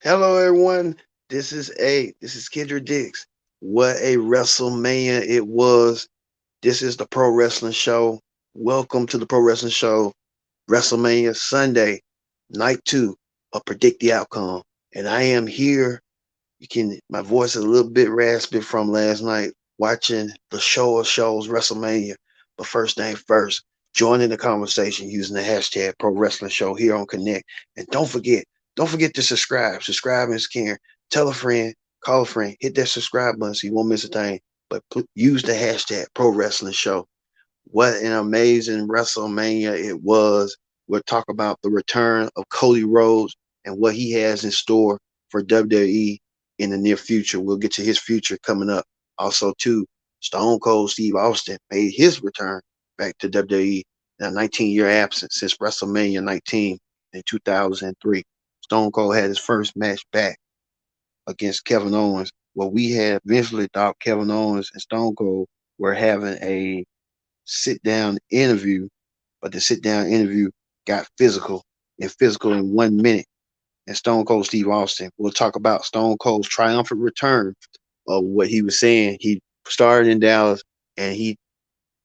Hello, everyone. This is Kendra Dix. What a WrestleMania it was. This is the Pro Wrestling Show. Welcome to the Pro Wrestling Show. WrestleMania Sunday, night two of Predict the Outcome. And I am here. My voice is a little bit raspy from last night watching the show of shows, WrestleMania. But first thing first, join in the conversation using the hashtag Pro Wrestling Show here on Connect. And don't forget to subscribe. Subscribe and scan. Tell a friend, call a friend, hit that subscribe button so you won't miss a thing. But use the hashtag Pro Wrestling Show. What an amazing WrestleMania it was. We'll talk about the return of Cody Rhodes and what he has in store for WWE in the near future. We'll get to his future coming up. Also, too, Stone Cold Steve Austin made his return back to WWE in a 19-year absence since WrestleMania 19 in 2003. Stone Cold had his first match back against Kevin Owens. Well, we had eventually thought Kevin Owens and Stone Cold were having a sit down interview, but the sit down interview got physical in 1 minute. And Stone Cold Steve Austin. We'll talk about Stone Cold's triumphant return of what he was saying. He started in Dallas and he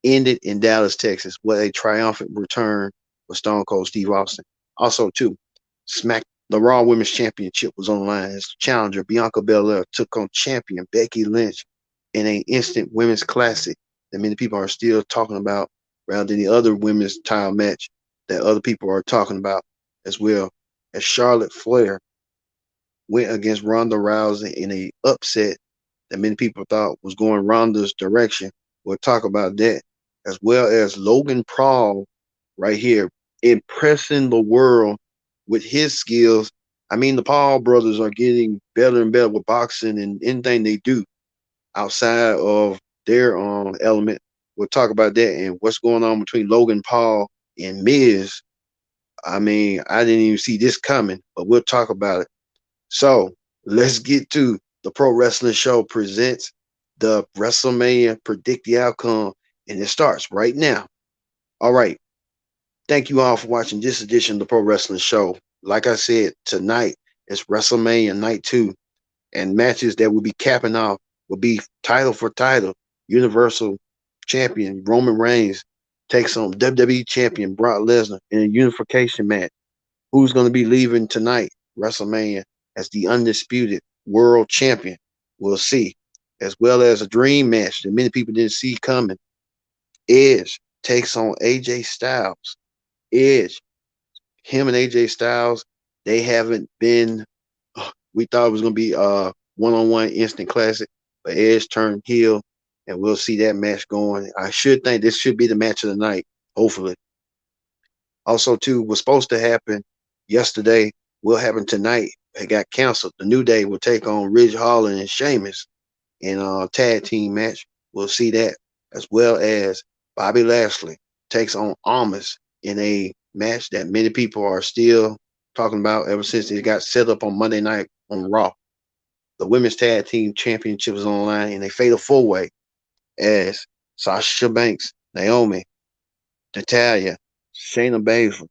ended in Dallas, Texas. What a triumphant return for Stone Cold Steve Austin. Also, too, Smack the Raw Women's Championship was on the line as challenger Bianca Belair took on champion Becky Lynch in an instant women's classic that many people are still talking about, rather than the other women's title match that other people are talking about as well. As Charlotte Flair went against Ronda Rousey in a upset that many people thought was going Ronda's direction. We'll talk about that, as well as Logan Paul right here impressing the world with his skills. I mean, the Paul brothers are getting better and better with boxing and anything they do outside of their element. We'll talk about that and what's going on between Logan Paul and Miz. I mean, I didn't even see this coming, but we'll talk about it. So let's get to the Pro Wrestling Show presents the WrestleMania Predict the Outcome, and it starts right now. All right. Thank you all for watching this edition of the Pro Wrestling Show. Like I said, tonight is WrestleMania Night 2, and matches that will be capping off will be title for title. Universal Champion Roman Reigns takes on WWE Champion Brock Lesnar in a unification match. Who's going to be leaving tonight, WrestleMania, as the undisputed world champion? We'll see. As well as a dream match that many people didn't see coming. Edge takes on AJ Styles. Edge, him and AJ Styles, they haven't been. We thought it was going to be a one-on-one instant classic, but Edge turned heel, and we'll see that match going. I should think this should be the match of the night, hopefully. Also, too, was supposed to happen yesterday, will happen tonight. It got canceled. The New Day will take on Ridge Holland and Sheamus in a tag team match. We'll see that, as well as Bobby Lashley takes on Almas in a match that many people are still talking about ever since it got set up on Monday night on Raw. The Women's Tag Team Championship is online in a fatal four way as Sasha Banks, Naomi, Natalya, Shayna Baszler,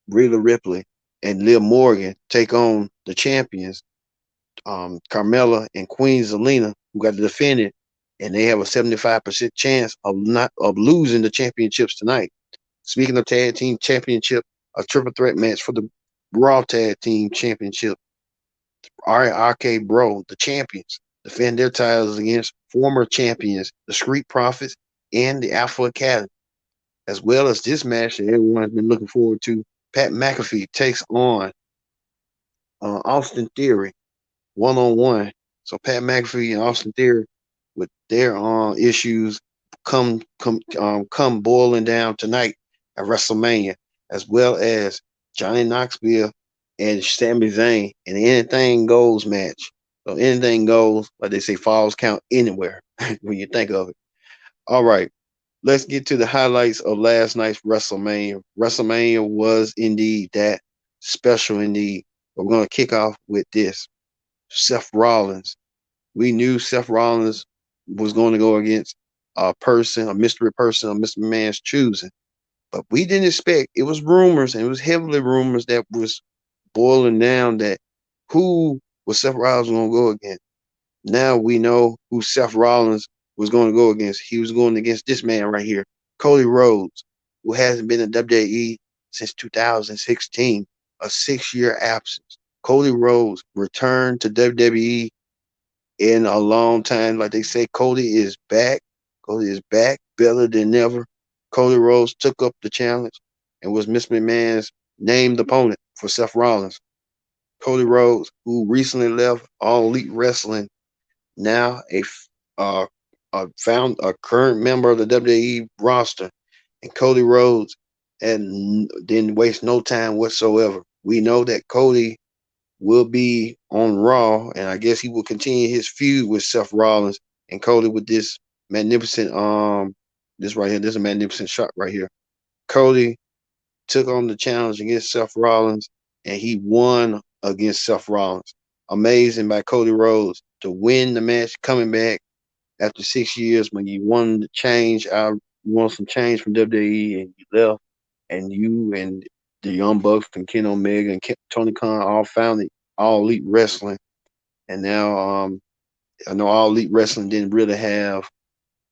Rhea Ripley, and Liv Morgan take on the champions, Carmella and Queen Zelina, who got to defend it, and they have a 75% chance of not of losing the championships tonight. Speaking of tag team championship, a triple threat match for the Raw Tag Team Championship. RK Bro, the champions, defend their titles against former champions, the Street Profits and the Alpha Academy, as well as this match that everyone has been looking forward to. Pat McAfee takes on Austin Theory one on one. So Pat McAfee and Austin Theory, with their issues, come boiling down tonight at WrestleMania, as well as Johnny Knoxville and Sami Zayn in an anything goes match. So anything goes, like they say, falls count anywhere when you think of it. All right, let's get to the highlights of last night's WrestleMania. WrestleMania was indeed that special indeed. But we're going to kick off with this. Seth Rollins. We knew Seth Rollins was going to go against a person, a mystery person, a Mr. Man's choosing. But we didn't expect, it was rumors, and it was heavily rumors that was boiling down that who what Seth Rollins was gonna go against. Now we know who Seth Rollins was going to go against. He was going against this man right here, Cody Rhodes, who hasn't been in WWE since 2016, a 6-year absence. Cody Rhodes returned to WWE in a long time. Like they say, Cody is back. Cody is back, better than ever. Cody Rhodes took up the challenge and was Miss McMahon's named opponent for Seth Rollins. Cody Rhodes, who recently left All Elite Wrestling, now uh, a current member of the WWE roster, and Cody Rhodes, and didn't waste no time whatsoever. We know that Cody will be on Raw, and I guess he will continue his feud with Seth Rollins and Cody with this magnificent this right here. This is a magnificent shot right here. Cody took on the challenge against Seth Rollins, and he won against Seth Rollins. Amazing by Cody Rhodes to win the match, coming back after 6 years when you wanted to change out, you want some change from WWE, and you left, and you and the Young Bucks and Ken Omega and Tony Khan all founded All Elite Wrestling, and now I know All Elite Wrestling didn't really have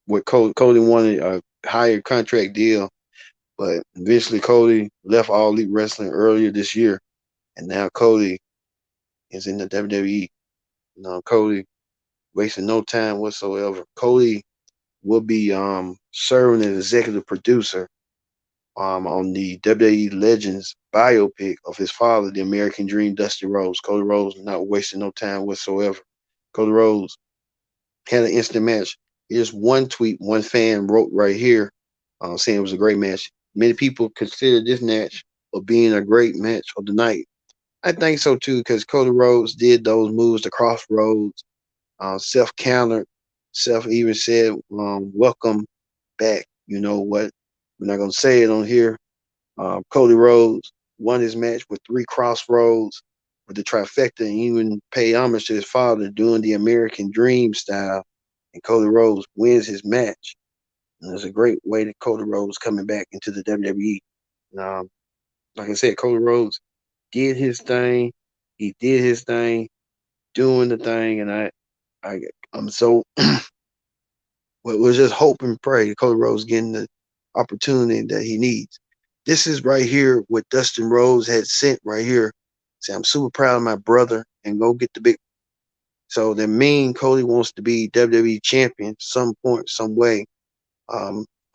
what Cody wanted, a higher contract deal, but eventually Cody left All Elite Wrestling earlier this year, and now Cody is in the WWE. Cody wasting no time whatsoever. Cody will be serving as executive producer on the WWE Legends biopic of his father, the American Dream, Dusty Rhodes. Cody Rhodes not wasting no time whatsoever. Cody Rhodes had an instant match. Here's one tweet one fan wrote right here, saying it was a great match. Many people consider this match of being a great match of the night. I think so too, because Cody Rhodes did those moves, the crossroads, Seth countered. Seth even said, welcome back. You know what? We're not going to say it on here. Cody Rhodes won his match with 3 crossroads with the trifecta, and even paid homage to his father doing the American Dream style. And Cody Rhodes wins his match. And it's a great way that Cody Rhodes coming back into the WWE. Um, like I said, Cody Rhodes did his thing. He did his thing, doing the thing, and I'm so we'll just hope and pray that Cody Rhodes getting the opportunity that he needs. This is right here what Dustin Rhodes had sent right here. Say, I'm super proud of my brother and go get the big. So that mean Cody wants to be WWE champion some point, some way.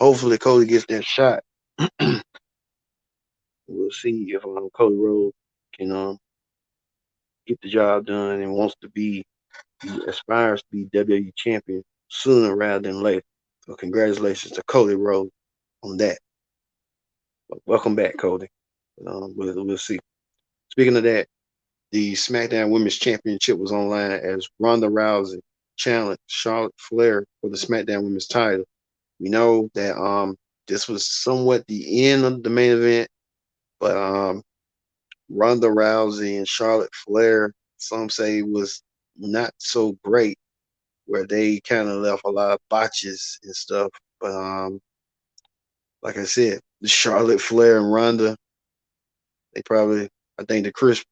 Hopefully Cody gets that shot. We'll see if Cody Rhodes can get the job done and wants to be, he aspires to be WWE champion sooner rather than later. So congratulations to Cody Rhodes on that. But welcome back, Cody. We'll see. Speaking of that, the SmackDown Women's Championship was online as Ronda Rousey challenged Charlotte Flair for the SmackDown Women's title. We know that this was somewhat the end of the main event, but Ronda Rousey and Charlotte Flair, some say, was not so great, where they kind of left a lot of botches and stuff. But like I said, Charlotte Flair and Ronda, they probably, I think Chris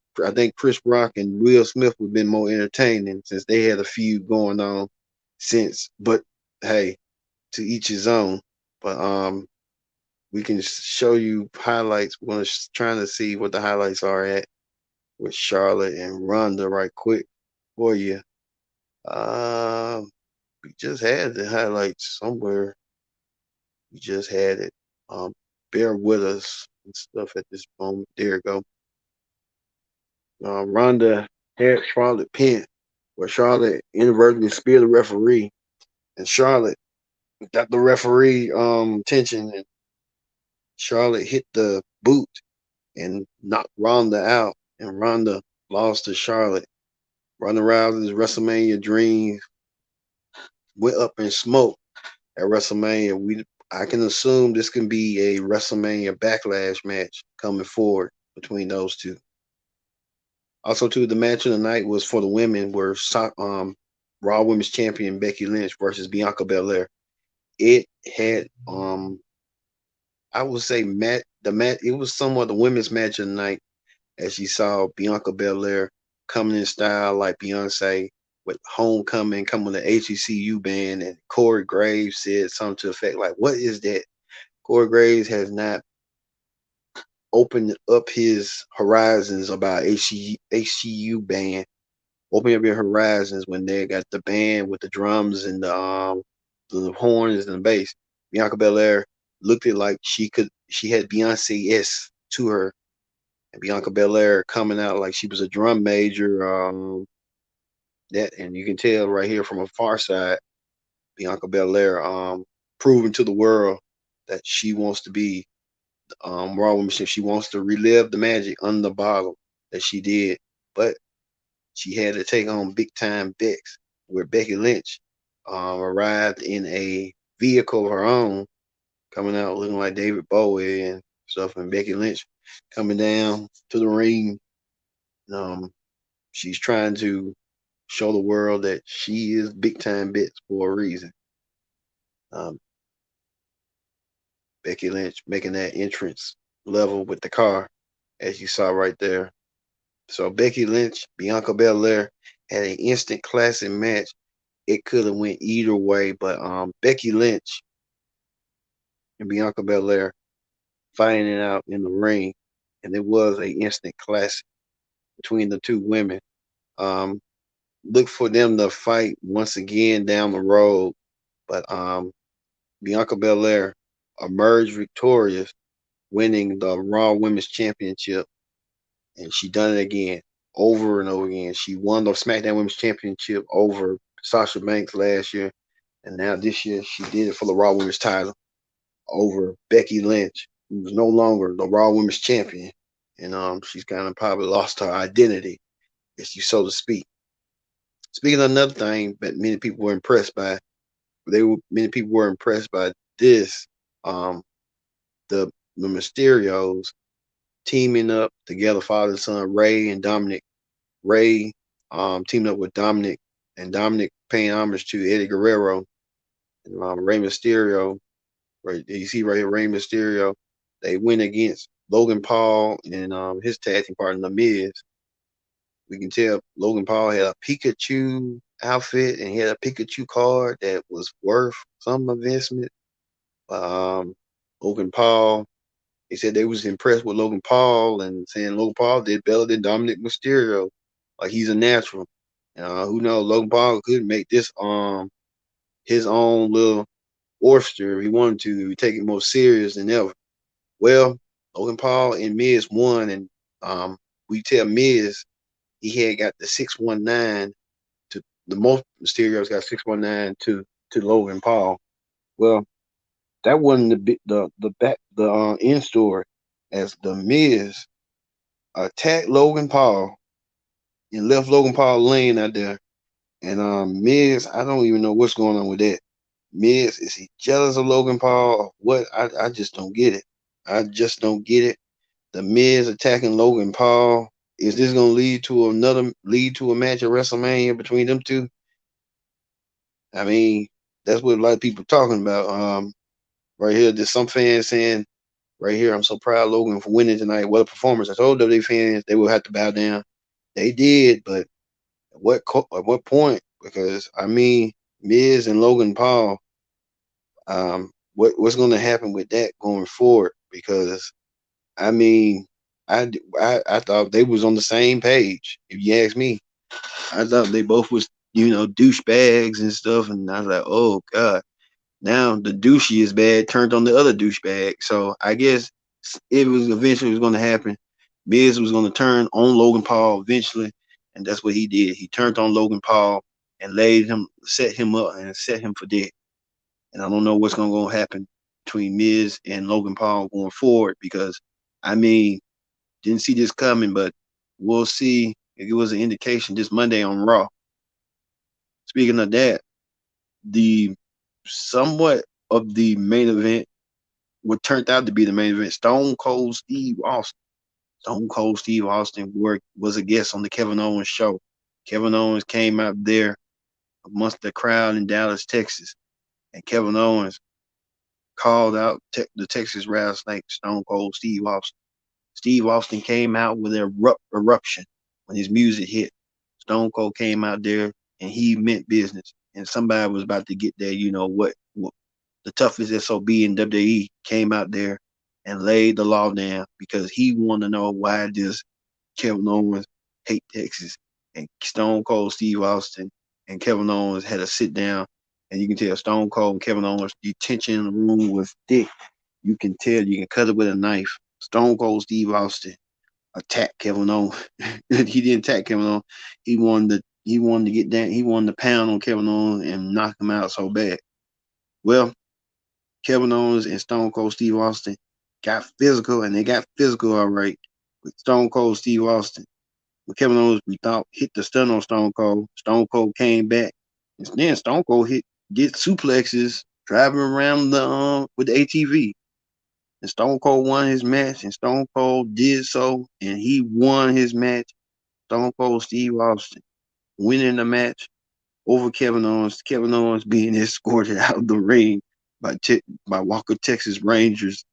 Rock and Will Smith would have been more entertaining since they had a feud going on since. But hey, to each his own. But we can show you highlights. We're trying to see what the highlights are at with Charlotte and Ronda right quick for you. We just had the highlights somewhere. We just had it. Bear with us and stuff at this moment. There you go. Ronda had Charlotte pinned, where Charlotte inadvertently speared the referee, and Charlotte got the referee attention, and Charlotte hit the boot and knocked Ronda out, and Ronda lost to Charlotte. Ronda Rousey's WrestleMania dream went up in smoke at WrestleMania. I can assume this can be a WrestleMania backlash match coming forward between those two. Also, too, the match of the night was for the women, where Raw Women's Champion Becky Lynch versus Bianca Belair. It had I would say the match. It was somewhat the women's match of the night, as you saw Bianca Belair coming in style like Beyonce with Homecoming, coming with the HECU band, and Corey Graves said something to the effect like, "What is that?" Corey Graves has not opened up his horizons about HCU band. Open up your horizons when they got the band with the drums and the horns and the bass. Bianca Belair looked it like she had Beyonce S to her, and Bianca Belair coming out like she was a drum major. That and you can tell right here from a far side, Bianca Belair proving to the world that she wants to be Raw Women's Champion. She wants to relive the magic on the bottle that she did, but she had to take on big time Bex, where Becky Lynch arrived in a vehicle of her own, coming out looking like David Bowie and stuff, and Becky Lynch coming down to the ring. Um, she's trying to show the world that she is big time Bex for a reason. Um, Becky Lynch making that entrance level with the car, as you saw right there. So Becky Lynch, Bianca Belair had an instant classic match. It could have went either way, but Becky Lynch and Bianca Belair fighting it out in the ring, and it was a instant classic between the two women. Um, look for them to fight once again down the road, but Bianca Belair emerged victorious, winning the Raw Women's Championship, and she done it again, over and over again. She won the SmackDown Women's Championship over Sasha Banks last year, and now this year she did it for the Raw Women's title over Becky Lynch, who's no longer the Raw Women's Champion, and she's kind of probably lost her identity, if you so to speak. Speaking of another thing that many people were impressed by, many people were impressed by this, um, the Mysterios teaming up together, father and son Ray and Dominic. Ray teamed up with Dominic, and Dominic paying homage to Eddie Guerrero and Rey Mysterio. Right, you see right here, Rey Mysterio. They went against Logan Paul and his tag team partner, The Miz. We can tell Logan Paul had a Pikachu outfit and he had a Pikachu card that was worth some investment. Logan Paul, he said they was impressed with Logan Paul and saying Logan Paul did better than Dominic Mysterio, like he's a natural. Who knows? Logan Paul could make this his own little orchestra if he wanted to. Take it more serious than ever. Well, Logan Paul and Miz won, and we tell Miz he had got the 619 to the most Mysterio's got 619 to Logan Paul. Well, that wasn't the end story, as the Miz attacked Logan Paul and left Logan Paul laying out there. And Miz, I don't even know what's going on with that. Miz, is he jealous of Logan Paul or what? I just don't get it. I just don't get it. The Miz attacking Logan Paul. Is this gonna lead to a match at WrestleMania between them two? I mean, that's what a lot of people are talking about. Right here, there's some fans saying right here, I'm so proud of Logan for winning tonight. What a performance. I told WWE fans they will have to bow down. They did, but at what point? Because I mean, Miz and Logan Paul, what's going to happen with that going forward? Because I mean, I thought they was on the same page. If you ask me, I thought they both was douchebags and stuff, and I was like, oh god. Now the douchey is bad turned on the other douchebag. So I guess it was eventually was going to happen. Miz was going to turn on Logan Paul eventually, and that's what he did. He turned on Logan Paul and set him up, and set him for dead. And I don't know what's going to happen between Miz and Logan Paul going forward because, I mean, didn't see this coming, but we'll see. It was an indication this Monday on Raw. Speaking of that, the somewhat of the main event, what turned out to be the main event, Stone Cold Steve Austin. Stone Cold Steve Austin was a guest on the Kevin Owens show. Kevin Owens came out there amongst the crowd in Dallas, Texas, and Kevin Owens called out the Texas rattlesnake, Stone Cold Steve Austin. Steve Austin came out with an eruption. when his music hit. Stone Cold came out there and he meant business. And somebody was about to get there, what the toughest SOB in WWE came out there and laid the law down because he wanted to know why does Kevin Owens hate Texas. And Stone Cold Steve Austin and Kevin Owens had a sit down, and you can tell Stone Cold and Kevin Owens, the tension in the room was thick. You can tell, you can cut it with a knife. Stone Cold Steve Austin attacked Kevin Owens. He didn't attack Kevin Owens. He wanted to get down. He wanted to pound on Kevin Owens and knock him out so bad. Well, Kevin Owens and Stone Cold Steve Austin got physical, and they got physical all right with Stone Cold Steve Austin. With Kevin Owens, we thought hit the stun on Stone Cold. Stone Cold came back, and then Stone Cold get suplexes driving around the with the ATV. And Stone Cold won his match, and Stone Cold did so, and he won his match. Stone Cold Steve Austin winning the match over Kevin Owens. Kevin Owens being escorted out of the ring by Walker Texas Rangers.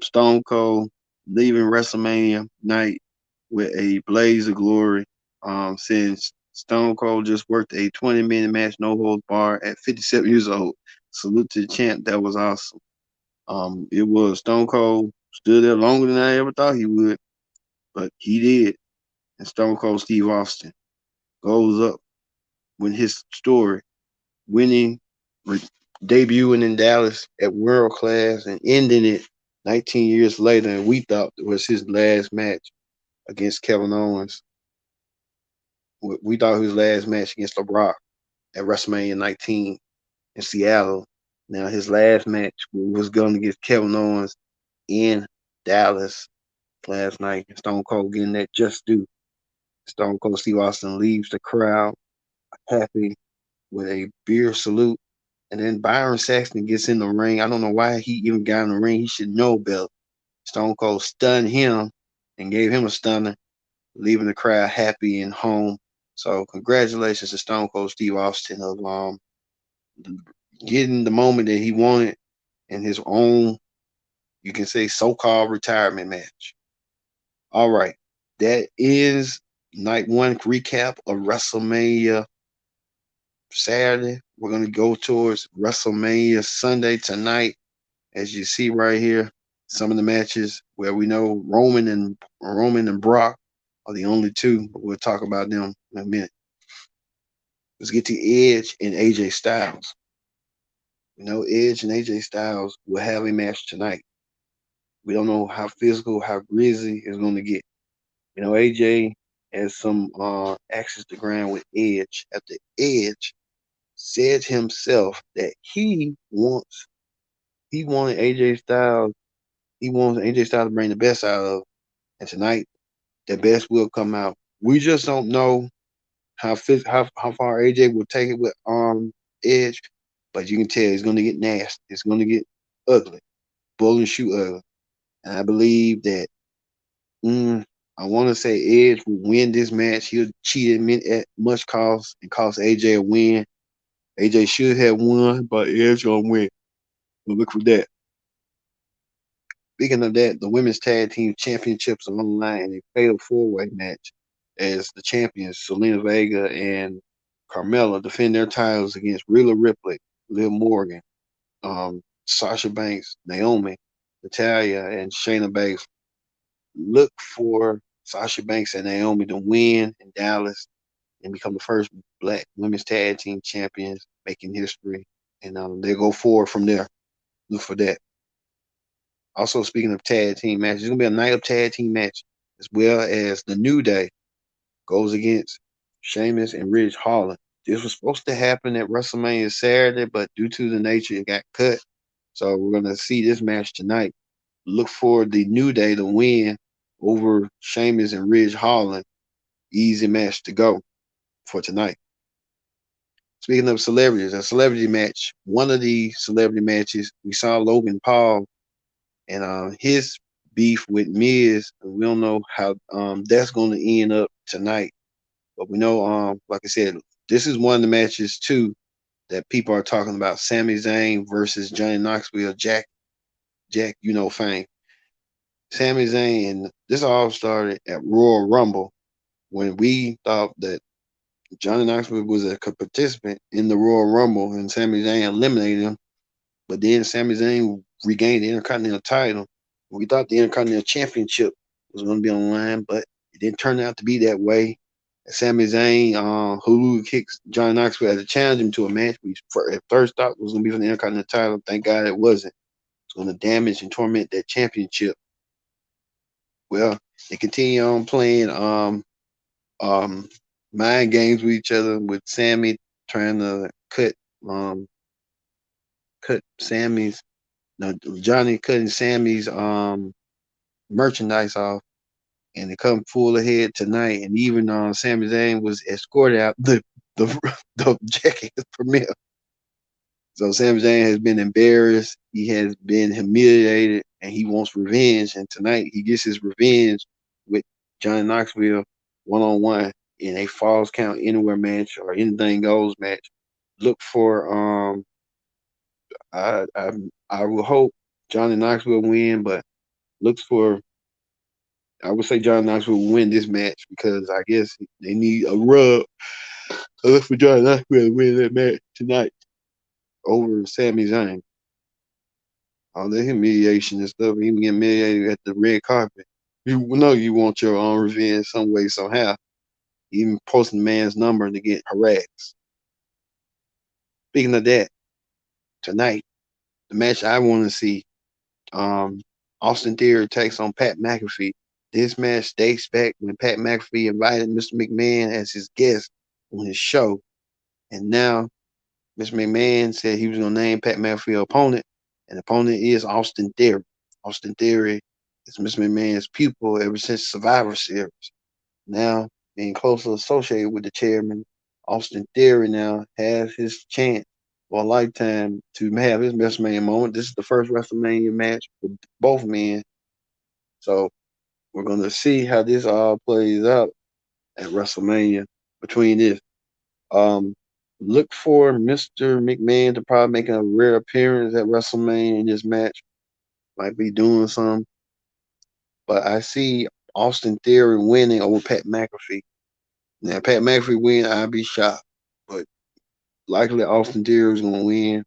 Stone Cold leaving WrestleMania night with a blaze of glory. Since Stone Cold just worked a 20-minute match, no holds bar at 57 years old. Salute to the champ. That was awesome. It was Stone Cold stood there longer than I ever thought he would, but he did. And Stone Cold Steve Austin goes up with his story, winning, debuting in Dallas at World Class and ending it 19 years later. And we thought it was his last match against Kevin Owens. We thought his last match against The Rock at WrestleMania 19 in Seattle. Now his last match was going against Kevin Owens in Dallas last night. Stone Cold getting that just due. Stone Cold Steve Austin leaves the crowd happy with a beer salute. And then Byron Saxton gets in the ring. I don't know why he even got in the ring. He should know better. Stone Cold stunned him and gave him a stunner, leaving the crowd happy and home. So congratulations to Stone Cold Steve Austin of getting the moment that he wanted in his own, you can say, so-called retirement match. All right. That is night one recap of WrestleMania Saturday. We're going to go towards WrestleMania Sunday tonight. As you see right here, some of the matches where we know Roman and Brock are the only two, but we'll talk about them in a minute. Let's get to Edge and AJ Styles. We know Edge and AJ Styles will have a match tonight. We don't know how physical, how grizzy it's going to get. You know, AJ has some access to ground with Edge. After Edge said himself that he wanted AJ Styles. He wants AJ Styles to bring the best out of, and tonight the best will come out. We just don't know how far AJ will take it with Edge, but you can tell it's going to get nasty. It's going to get ugly, bull and shoe ugly. And I believe that I want to say Edge will win this match. He'll cheat at much cost and cost AJ a win. AJ should have won, but Edge gonna win. We'll look for that. Speaking of that, the women's tag team championships are on the line in a fatal four-way match as the champions Selena Vega and Carmella defend their titles against Rhea Ripley, Liv Morgan, Sasha Banks, Naomi, Natalya, and Shayna Baszler. Look for Sasha Banks and Naomi to win in Dallas and become the first Black women's tag team champions, making history. And they go forward from there. Look for that. Also, speaking of tag team matches, it's going to be a night of tag team match, as well as the New Day goes against Sheamus and Ridge Holland. This was supposed to happen at WrestleMania Saturday, but due to the nature, it got cut. So we're going to see this match tonight. Look for the New Day to win over Sheamus and Ridge Holland. Easy match to go for tonight. Speaking of celebrities, a celebrity match. One of the celebrity matches, we saw Logan Paul and his beef with Miz. We don't know how that's going to end up tonight, but we know, like I said, this is one of the matches too that people are talking about. Sami Zayn versus Johnny Knoxville, Jack, fame. Sami Zayn, and this all started at Royal Rumble when we thought that Johnny Knoxville was a participant in the Royal Rumble and Sami Zayn eliminated him, but then Sami Zayn regained the Intercontinental title. We thought the Intercontinental Championship was going to be on the line, but it didn't turn out to be that way. Sami Zayn, who kicks Johnny Knoxville as a challenge him to a match, we at first thought was going to be for the Intercontinental title. Thank God it wasn't. It's going to damage and torment that championship. Well, they continue on playing um mind games with each other, with Sammy trying to um cut Sammy's no Johnny cutting Sammy's merchandise off, and it come full ahead tonight. And even Sami Zayn was escorted out the the jacket premiere. So Sami Zayn has been embarrassed. He has been humiliated, and he wants revenge. And tonight he gets his revenge with Johnny Knoxville 1-on-1 in a falls count anywhere match or anything goes match. Look for I I I will hope Johnny Knoxville win, but looks for I would say Johnny Knoxville will win this match because I guess they need a rub. So look for Johnny Knoxville to win that match tonight over Sami Zayn. All the humiliation and stuff, even getting humiliated at the red carpet. You know you want your own revenge some way, somehow. Even posting the man's number to get harassed. Speaking of that, tonight, the match I want to see, um, Austin Theory takes on Pat McAfee. This match dates back when Pat McAfee invited Mr. McMahon as his guest on his show. And now Mr. McMahon said he was going to name Pat McAfee opponent, and the opponent is Austin Theory. Austin Theory is Mr. McMahon's pupil ever since Survivor Series. Now, being closely associated with the chairman, Austin Theory now has his chance for a lifetime to have his WrestleMania moment. This is the first WrestleMania match for both men. So we're going to see how this all plays out at WrestleMania between this. Um, Look for Mr. McMahon to probably make a rare appearance at WrestleMania in this match. Might be doing some. But I see Austin Theory winning over Pat McAfee. Now, Pat McAfee win, I'd be shocked. But likely Austin Theory is going to win.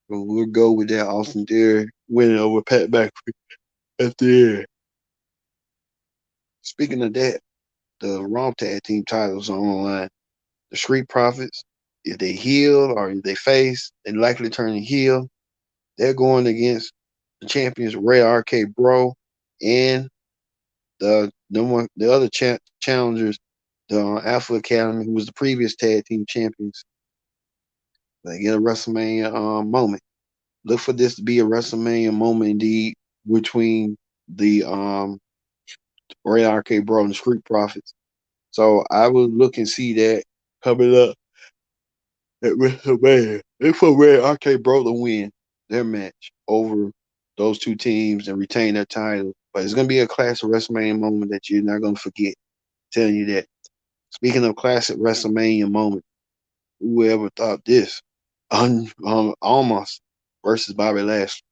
But we'll go with that Austin Theory winning over Pat McAfee at the end. Speaking of that, the Raw Tag Team titles are on the line. The Street Profits, if they heel or if they face, they likely turn heel. They're going against the champions Ray RK Bro and the other challengers, the Alpha Academy, who was the previous tag team champions. They get a WrestleMania moment. Look for this to be a WrestleMania moment indeed between the Ray RK Bro and the Street Profits. So I would look and see that coming up at WrestleMania. Look for Ray RK Bro to win their match over those two teams and retain their title. But it's going to be a classic WrestleMania moment that you're not going to forget. I'm telling you that. Speaking of classic WrestleMania moment, whoever thought this? Almost versus Bobby Lashley.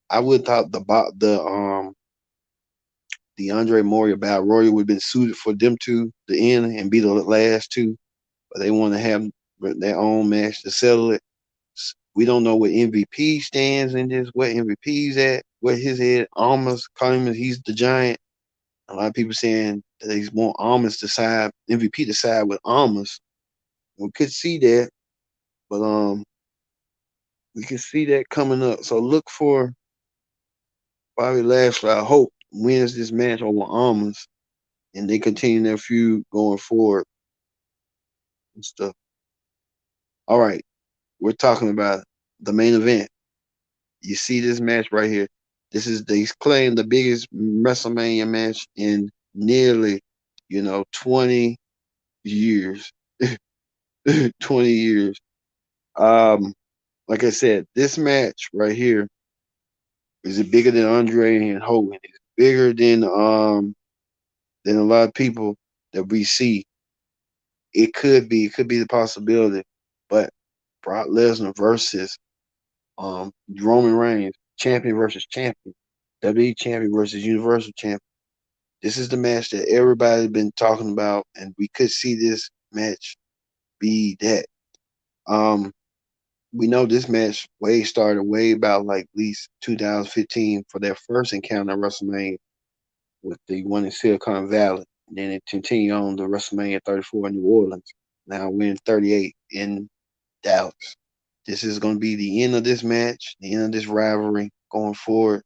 I would have thought the Andre Moria Battle Royal would have been suited for them two to end and be the last two, but they want to have their own match to settle it. We don't know what MVP stands in this, what MVP's at, what his head. Almost calling him he's the giant. A lot of people saying that they want Almas to side, MVP to side with Almas. We could see that, but we can see that coming up. So look for Bobby Lashley. I hope wins this match over Almas, and they continue their feud going forward and stuff. All right, we're talking about the main event. You see this match right here. This is they claim the biggest WrestleMania match in nearly, 20 years. 20 years. Like I said, this match right here is it bigger than Andre and Hogan. It's bigger than a lot of people that we see. It could be the possibility, but Brock Lesnar versus Roman Reigns, champion versus champion, WWE champion versus Universal champion. This is the match that everybody's been talking about, and we could see this match be that. Um, we know this match way started way about like at least 2015 for their first encounter at WrestleMania with the one in Silicon Valley. And then it continued on to WrestleMania 34 in New Orleans. Now we're in 38 in Dallas. This is going to be the end of this match, the end of this rivalry going forward.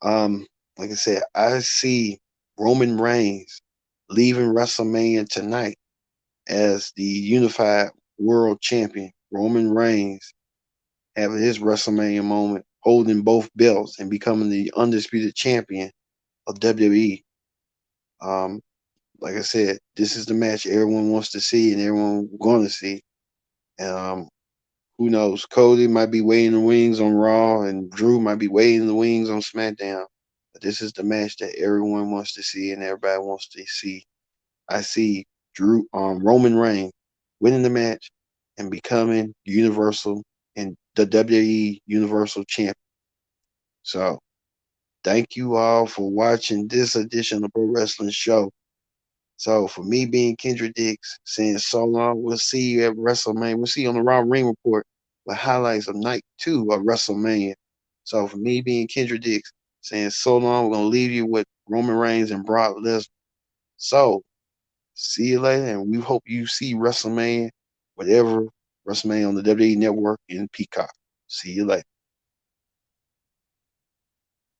Um, like I said, I see Roman Reigns leaving WrestleMania tonight as the unified world champion. Roman Reigns having his WrestleMania moment, holding both belts and becoming the undisputed champion of WWE. Um, like I said, this is the match everyone wants to see and everyone going to see. Um, who knows? Cody might be waiting the wings on Raw, and Drew might be waiting the wings on SmackDown. But this is the match that everyone wants to see and everybody wants to see. I see Roman Reigns winning the match and becoming Universal and the WWE Universal Champion. So thank you all for watching this edition of Pro Wrestling Show. So for me being Kendra Dix, saying so long, we'll see you at WrestleMania. We'll see you on the Raw Ring Report with highlights of night 2 of WrestleMania. So for me being Kendra Dix, saying so long, we're gonna leave you with Roman Reigns and Brock Lesnar. So see you later, and we hope you see WrestleMania, whatever WrestleMania on the WWE Network in Peacock. See you later.